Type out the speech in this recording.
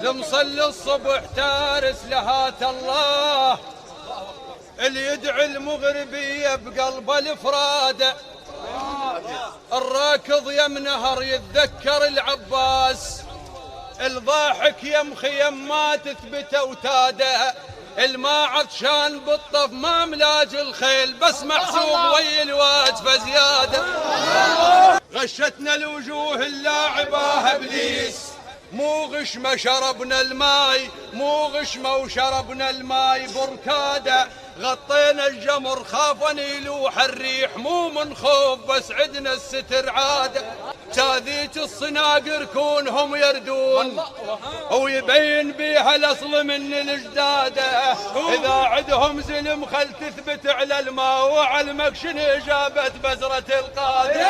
المصلي الصبح تارس لهات الله، اللي يدعي المغربية بقلب الفرادة، الراكض يم نهر يتذكر العباس، الضاحك يم خيم ما تثبت اوتاده، الما عطشان بالطف ما ملاج الخيل بس محسوب ويا الواجفة زيادة. غشتنا الوجوه اللاعبة ابليس، مو غشمة شربنا الماي، مو غشمة وشربنا الماي بركادة، غطينا الجمر خاف يلوح الريح، مو من خوف بس عدنا الستر عادة، تاذيت الصناقر كونهم يردون ويبين بيها الاصل من الجدادة، اذا عدهم زلم خل تثبت على الماء وعلمك شنو اجابة بزرة القادة.